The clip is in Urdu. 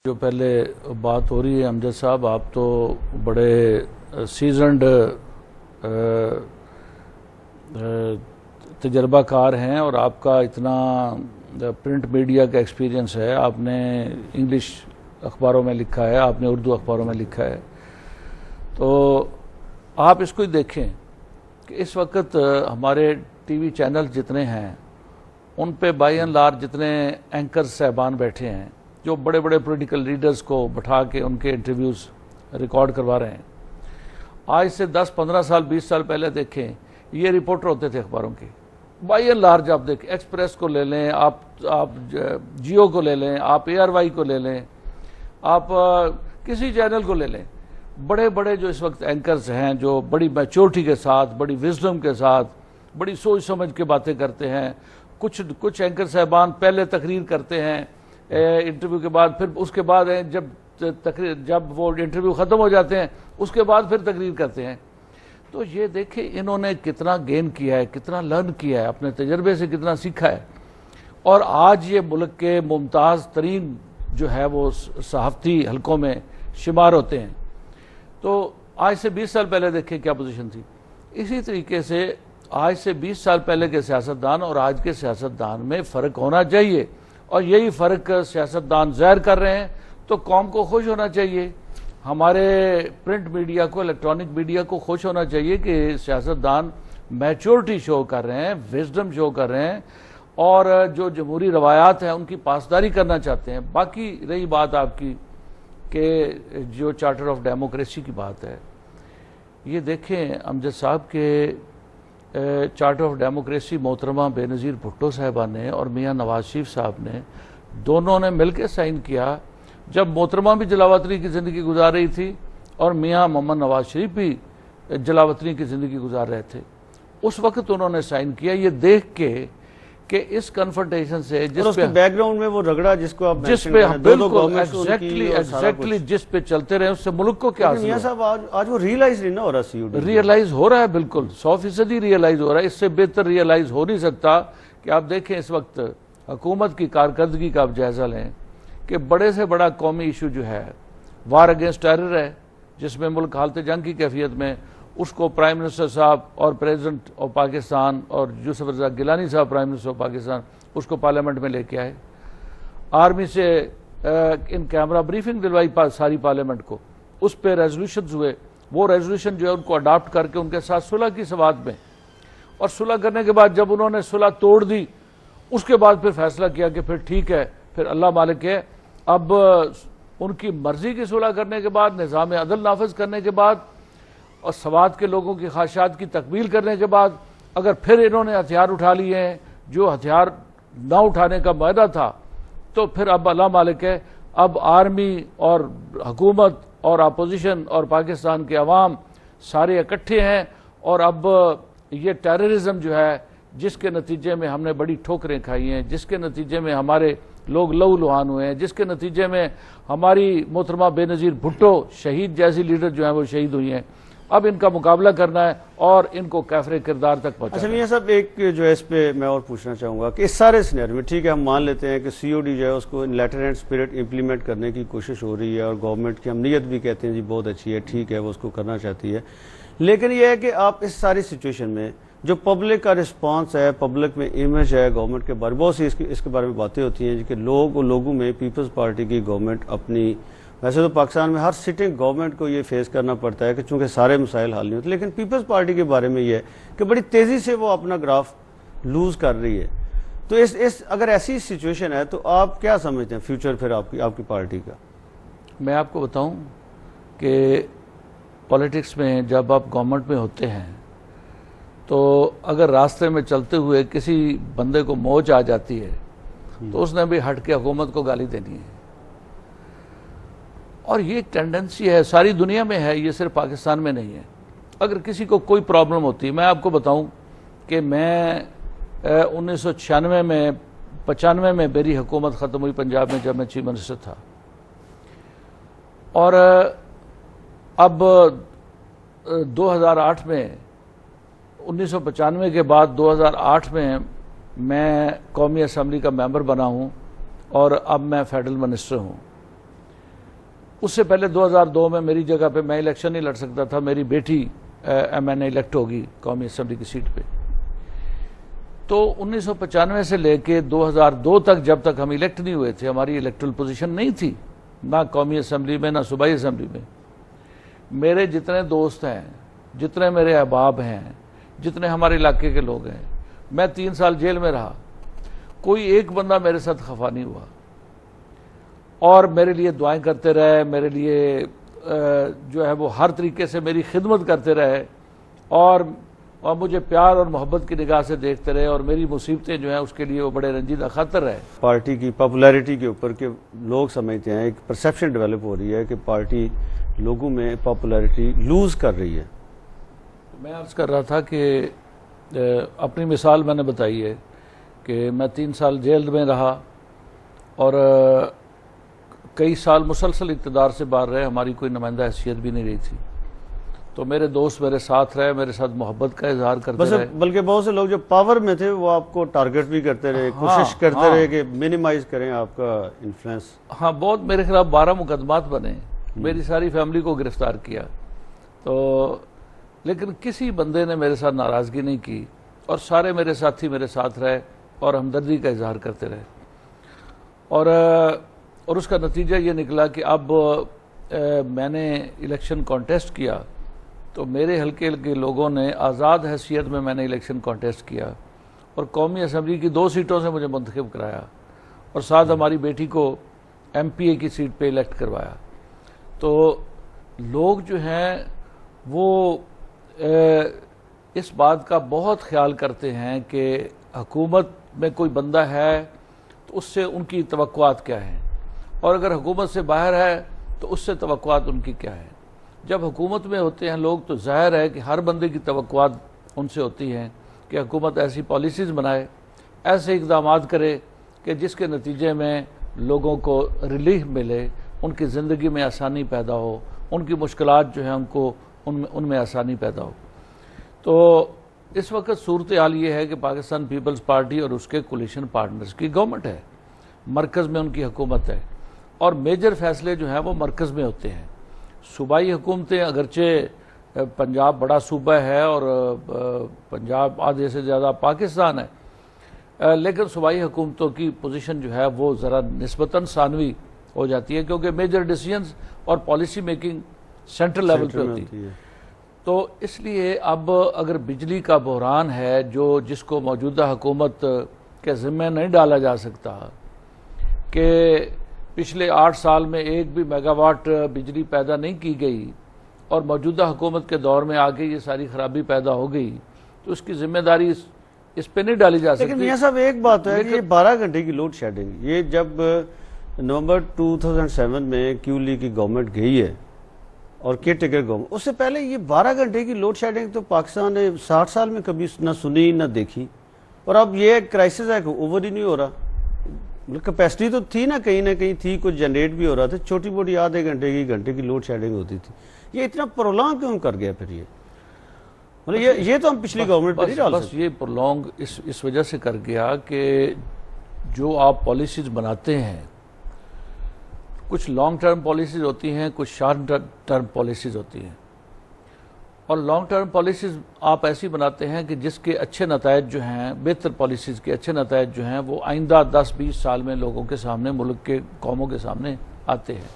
جو پہلے بات ہو رہی ہے امجد صاحب، آپ تو بڑے سیزنڈ تجربہ کار ہیں اور آپ کا اتنا پرنٹ میڈیا کا ایکسپیرینس ہے، آپ نے انگلش اخباروں میں لکھا ہے، آپ نے اردو اخباروں میں لکھا ہے، تو آپ اس کو ہی دیکھیں کہ اس وقت ہمارے ٹی وی چینل جتنے ہیں ان پہ بائی اینڈ لارج جتنے اینکر صاحبان بیٹھے ہیں جو بڑے بڑے پولیٹیکل لیڈرز کو بٹھا کے ان کے انٹرویوز ریکارڈ کروا رہے ہیں، آج سے 10 15 سال 20 سال پہلے دیکھیں یہ رپورٹر ہوتے تھے اخباروں کے، بائی اینڈ لارج آپ دیکھیں، ایکسپریس کو لے لیں، آپ جیو کو لے لیں، آپ اے آر وائی کو لے لیں، آپ کسی چینل کو لے لیں، بڑے بڑے جو اس وقت اینکرز ہیں جو بڑی میچورٹی کے ساتھ، بڑی وزڈم کے ساتھ، بڑی سوچ سمجھ کے باتیں کرتے ہیں۔ کچھ اینکر صاحبان پہلے تقریر کرتے ہیں انٹرویو کے بعد، پھر اس کے بعد جب وہ انٹرویو ختم ہو جاتے ہیں اس کے بعد پھر تقریر کرتے ہیں۔ تو یہ دیکھیں انہوں نے کتنا گین کیا ہے، کتنا لرن کیا ہے، اپنے تجربے سے کتنا سیکھا ہے، اور آج یہ ملک کے ممتاز ترین جو ہے وہ صحافتی حلقوں میں شمار ہوتے ہیں۔ تو آج سے 20 سال پہلے دیکھیں کیا پوزیشن تھی۔ اسی طریقے سے آج سے 20 سال پہلے کے سیاستدان اور آج کے سیاستدان میں فرق ہونا چاہیے، اور یہی فرق سیاستدان ظاہر کر رہے ہیں تو قوم کو خوش ہونا چاہیے، ہمارے پرنٹ میڈیا کو، الیکٹرانک میڈیا کو خوش ہونا چاہیے کہ سیاستدان میچورٹی شو کر رہے ہیں، وزڈم شو کر رہے ہیں، اور جو جمہوری روایات ہیں ان کی پاسداری کرنا چاہتے ہیں۔ باقی رہی بات آپ کی کہ جو چارٹر آف ڈیموکریسی کی بات ہے، یہ دیکھیں امجد صاحب کے چارٹر آف ڈیموکریسی محترمہ بے نظیر بھٹو صاحبہ نے اور میاں نواز شریف صاحب نے دونوں نے مل کے سائن کیا، جب محترمہ بھی جلاوطنی کی زندگی گزار رہی تھی اور میاں محمد نواز شریف بھی جلاوطنی کی زندگی گزار رہے تھے، اس وقت انہوں نے سائن کیا، یہ دیکھ کے کہ اس کنفرنٹیشن سے جس پہ بیک گراؤنڈ میں وہ رگڑا جس کو آپ جس پہ بالکل ایگزیکٹلی جس پہ چلتے رہے اس سے ملک کو کیا حاصل میاں صاحب آج وہ ریئلائز نہیں نہ ہو رہا، ریئلائز ہو رہا ہے، بالکل 100% ریئلائز ہو رہا ہے، اس سے بہتر ریئلائز ہو نہیں سکتا کہ آپ دیکھیں اس وقت حکومت کی کارکردگی کا آپ جائزہ لیں کہ بڑے سے بڑا قومی ایشو جو ہے وار اگینسٹ ٹیرر ہے، جس میں ملک حالت جنگ کی کیفیت میں، اس کو پرائم منسٹر صاحب اور پریزیڈنٹ آف پاکستان اور یوسف رضا گیلانی صاحب پرائم منسٹر آف پاکستان اس کو پارلیمنٹ میں لے کے آئے، آرمی سے ان کیمرہ بریفنگ دلوائی ساری پارلیمنٹ کو، اس پہ ریزولوشنز ہوئے، وہ ریزولوشن جو ہے ان کو اڈاپٹ کر کے ان کے ساتھ صلح کی سوات میں، اور صلح کرنے کے بعد جب انہوں نے صلح توڑ دی اس کے بعد پھر فیصلہ کیا کہ پھر ٹھیک ہے، پھر اللہ مالک ہے، اب ان کی مرضی کی صلح کرنے کے بعد، نظام عدل نافذ کرنے کے بعد اور سوات کے لوگوں کی خواہشات کی تکمیل کرنے کے بعد اگر پھر انہوں نے ہتھیار اٹھا لیے ہیں جو ہتھیار نہ اٹھانے کا معاہدہ تھا، تو پھر اب اللہ مالک ہے، اب آرمی اور حکومت اور اپوزیشن اور پاکستان کے عوام سارے اکٹھے ہیں، اور اب یہ ٹیررزم جو ہے جس کے نتیجے میں ہم نے بڑی ٹھوکریں کھائی ہیں، جس کے نتیجے میں ہمارے لوگ لہو لہان ہوئے ہیں، جس کے نتیجے میں ہماری محترمہ بے نظیر بھٹو شہید جیسی لیڈر جو ہیں وہ شہید ہوئی ہیں، اب ان کا مقابلہ کرنا ہے اور ان کو کیفر کردار تک پہنچانا ہے۔ اچھا میاں صاحب ایک جو ہے اس پہ میں اور پوچھنا چاہوں گا کہ اس سارے سینیریو میں ٹھیک ہے ہم مان لیتے ہیں کہ سی او ڈی جو ہے اس کو لیٹر اینڈ اسپرٹ امپلیمنٹ کرنے کی کوشش ہو رہی ہے، اور گورنمنٹ کی ہم نیت بھی کہتے ہیں جی بہت اچھی ہے، ٹھیک ہے وہ اس کو کرنا چاہتی ہے، لیکن یہ ہے کہ آپ اس ساری سچویشن میں جو پبلک کا رسپانس ہے، پبلک میں امیج ہے گورنمنٹ کے بارے بہت سی اس کے بارے میں باتیں ہوتی ہیں کہ لوگوں میں پیپلز پارٹی کی گورنمنٹ اپنی، ویسے تو پاکستان میں ہر سٹنگ گورنمنٹ کو یہ فیس کرنا پڑتا ہے کہ چونکہ سارے مسائل حل نہیں ہوتے، لیکن پیپلز پارٹی کے بارے میں یہ ہے کہ بڑی تیزی سے وہ اپنا گراف لوز کر رہی ہے، تو اگر ایسی سچویشن ہے تو آپ کیا سمجھتے ہیں فیوچر پھر آپ کی پارٹی کا؟ میں آپ کو بتاؤں کہ پولیٹکس میں جب آپ گورنمنٹ میں ہوتے ہیں تو اگر راستے میں چلتے ہوئے کسی بندے کو موج آ جاتی ہے تو اس نے بھی ہٹ کے حکومت کو گالی دینی ہے، اور یہ ایک ٹینڈنسی ہے، ساری دنیا میں ہے، یہ صرف پاکستان میں نہیں ہے۔ اگر کسی کو کوئی پرابلم ہوتی ہے، میں آپ کو بتاؤں کہ میں 1996 میں 95 میں میری حکومت ختم ہوئی پنجاب میں جب میں چیف منسٹر تھا، اور اب 2008 میں 1995 کے بعد 2008 میں قومی اسمبلی کا ممبر بنا ہوں اور اب میں فیڈرل منسٹر ہوں۔ اس سے پہلے 2002 میں میری جگہ پہ میں الیکشن نہیں لڑ سکتا تھا، میری بیٹی MN الیکٹ ہوگی قومی اسمبلی کی سیٹ پہ. تو 1995 سے لے کے 2002 تک جب تک ہم الیکٹ نہیں ہوئے تھے، ہماری الیکٹرل پوزیشن نہیں تھی، نہ قومی اسمبلی میں نہ صوبائی اسمبلی میں. میرے جتنے دوست ہیں، جتنے میرے احباب ہیں، جتنے ہمارے علاقے کے لوگ ہیں، میں 3 سال جیل میں رہا، کوئی ایک بندہ میرے ساتھ خفا نہیں ہوا اور میرے لیے دعائیں کرتے رہے، میرے لیے جو ہے وہ ہر طریقے سے میری خدمت کرتے رہے اور مجھے پیار اور محبت کی نگاہ سے دیکھتے رہے اور میری مصیبتیں جو ہیں اس کے لیے وہ بڑے رنجیدہ خاطر رہے. پارٹی کی پاپولیرٹی کے اوپر کہ لوگ سمجھتے ہیں، ایک پرسیپشن ڈیولپ ہو رہی ہے کہ پارٹی لوگوں میں پاپولیرٹی لوز کر رہی ہے. میں عرض کر رہا تھا کہ اپنی مثال میں نے بتائی ہے کہ میں 3 سال جیل میں رہا اور کئی سال مسلسل اقتدار سے باہر رہے، ہماری کوئی نمائندہ حیثیت بھی نہیں رہی تھی. تو میرے دوست میرے ساتھ رہے، میرے ساتھ محبت کا اظہار کرتے رہے. بلکہ بہت سے لوگ جو پاور میں تھے وہ آپ کو ٹارگٹ بھی کرتے رہے، کوشش کرتے رہے کہ منیمائز کریں آپ کا انفلوئنس. ہاں، بہت میرے خلاف 12 مقدمات بنے، میری ساری فیملی کو گرفتار کیا. تو لیکن کسی بندے نے میرے ساتھ ناراضگی نہیں کی اور سارے میرے ساتھی میرے ساتھ رہے اور ہمدردی کا اظہار کرتے رہے. اور اس کا نتیجہ یہ نکلا کہ اب میں نے الیکشن کانٹیسٹ کیا تو میرے حلقے کے لوگوں نے آزاد حیثیت میں نے الیکشن کانٹیسٹ کیا اور قومی اسمبلی کی 2 سیٹوں سے مجھے منتخب کرایا اور ساتھ ہماری بیٹی کو MPA کی سیٹ پہ الیکٹ کروایا. تو لوگ جو ہیں وہ اس بات کا بہت خیال کرتے ہیں کہ حکومت میں کوئی بندہ ہے تو اس سے ان کی توقعات کیا ہیں اور اگر حکومت سے باہر ہے تو اس سے توقعات ان کی کیا ہیں. جب حکومت میں ہوتے ہیں لوگ تو ظاہر ہے کہ ہر بندے کی توقعات ان سے ہوتی ہیں کہ حکومت ایسی پالیسیز بنائے، ایسے اقدامات کرے کہ جس کے نتیجے میں لوگوں کو ریلیف ملے، ان کی زندگی میں آسانی پیدا ہو، ان کی مشکلات جو ہیں ان میں آسانی پیدا ہو. تو اس وقت صورتحال یہ ہے کہ پاکستان پیپلز پارٹی اور اس کے کولیشن پارٹنرز کی گورنمنٹ ہے، مرکز میں ان کی حکومت ہے اور میجر فیصلے جو ہیں وہ مرکز میں ہوتے ہیں. صوبائی حکومتیں اگرچہ پنجاب بڑا صوبہ ہے اور پنجاب آدھے سے زیادہ پاکستان ہے، لیکن صوبائی حکومتوں کی پوزیشن جو ہے وہ ذرا نسبتاً ثانوی ہو جاتی ہے کیونکہ میجر ڈیسیژنز اور پالیسی میکنگ سینٹرل لیول پہ ہوتی ہے. تو اس لیے اب اگر بجلی کا بحران ہے جس کو موجودہ حکومت کے ذمہ نہیں ڈالا جا سکتا کہ پچھلے 8 سال میں 1 بھی میگا واٹ بجلی پیدا نہیں کی گئی اور موجودہ حکومت کے دور میں آگے یہ ساری خرابی پیدا ہو گئی، تو اس کی ذمہ داری اس پہ نہیں ڈالی جا سکتی. لیکن میاں صاحب ایک بات ہے کہ یہ 12 گھنٹے کی لوڈ شیڈنگ، یہ جب نومبر 2007 میں کیو لی کی گورنمنٹ گئی ہے اور کیئر ٹیکر گورنمنٹ، اس سے پہلے یہ 12 گھنٹے کی لوڈ شیڈنگ تو پاکستان نے 60 سال میں کبھی نہ سنی نہ دیکھی. اور اب یہ کرائسس ہے کہ اوور ہی نہیں ہو رہا. کیپیسٹی تو تھی نہ کہیں تھی، کچھ جنریٹ بھی ہو رہا تھا، چھوٹی موٹی آدھے گھنٹے کی لوڈ شیڈنگ ہوتی تھی. یہ اتنا پرولونگ کیوں کر گیا پھر؟ یہ تو ہم پچھلی گورنمنٹ پر نہیں ڈال سکتے. بس یہ پرولونگ اس وجہ سے کر گیا کہ جو آپ پالیسیز بناتے ہیں، کچھ لانگ ٹرم پالیسیز ہوتی ہیں، کچھ شارٹ ٹرم پالیسیز ہوتی ہیں. اور لانگ ٹرم پالیسیز آپ ایسی بناتے ہیں کہ جس کے اچھے نتائج جو ہیں، بہتر پالیسیز کے اچھے نتائج جو ہیں وہ آئندہ 10-20 سال میں لوگوں کے سامنے، ملک کے قوموں کے سامنے آتے ہیں.